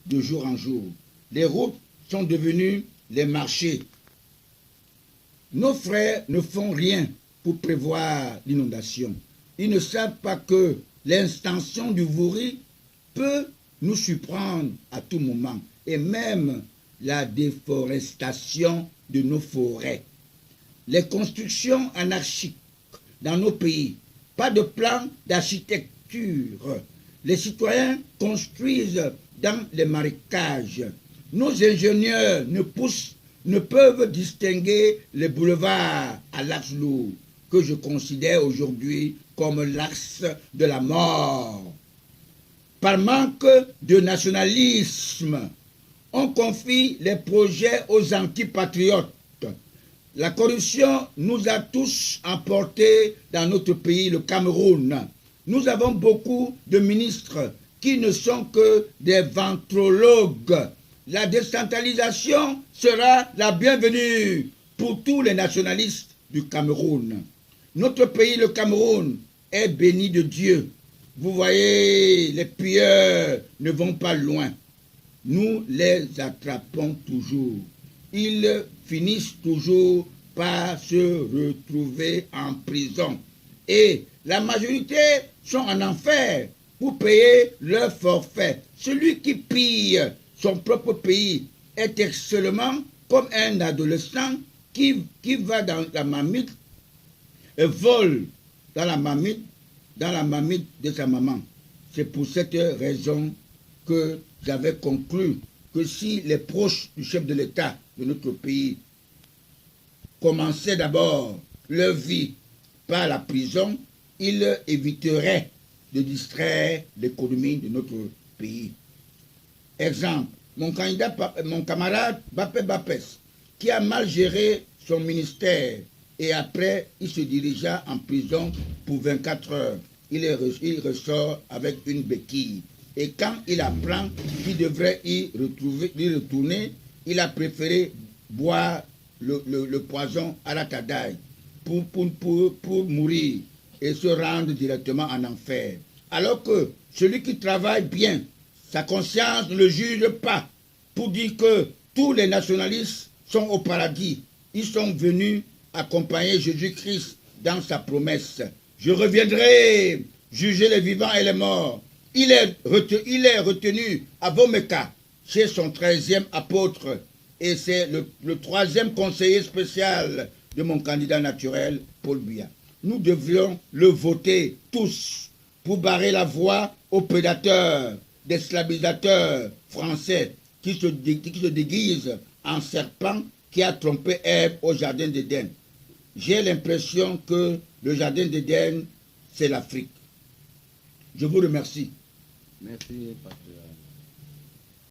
de jour en jour. Les routes sont devenues les marchés. Nos frères ne font rien pour prévoir l'inondation. Ils ne savent pas que l'extension du Vouri peut nous surprendre à tout moment, et même la déforestation de nos forêts. Les constructions anarchiques dans nos pays, pas de plan d'architecture. Les citoyens construisent dans les marécages. Nos ingénieurs ne peuvent distinguer les boulevards à l'axe lourd, que je considère aujourd'hui comme l'axe de la mort. Par manque de nationalisme, on confie les projets aux antipatriotes. La corruption nous a tous emportés dans notre pays, le Cameroun. Nous avons beaucoup de ministres qui ne sont que des ventrologues. La décentralisation sera la bienvenue pour tous les nationalistes du Cameroun. Notre pays, le Cameroun, est béni de Dieu. Vous voyez, les pilleurs ne vont pas loin. Nous les attrapons toujours. Ils finissent toujours par se retrouver en prison. Et la majorité sont en enfer pour payer leur forfait. Celui qui pille son propre pays est excellemment comme un adolescent qui va dans la marmite et vole dans la marmite de sa maman. C'est pour cette raison que j'avais conclu que si les proches du chef de l'État de notre pays commençaient d'abord leur vie par la prison, ils éviteraient de distraire l'économie de notre pays. Exemple, mon camarade Bapé Bapès, qui a mal géré son ministère et après il se dirigea en prison pour 24 heures. Il ressort avec une béquille. Et quand il apprend qu'il devrait y retourner, il a préféré boire le poison à la tadaille pour mourir et se rendre directement en enfer. Alors que celui qui travaille bien, sa conscience ne le juge pas pour dire que tous les nationalistes sont au paradis. Ils sont venus accompagner Jésus-Christ dans sa promesse. Je reviendrai juger les vivants et les morts. Il est retenu à Vomeka chez son 13e apôtre et c'est le 3e conseiller spécial de mon candidat naturel, Paul Biya. Nous devions le voter tous pour barrer la voie aux prédateurs, des slavisateurs français qui se déguisent en serpent qui a trompé Ève au jardin d'Éden. J'ai l'impression que le jardin d'Éden, c'est l'Afrique. Je vous remercie. Merci, pasteur.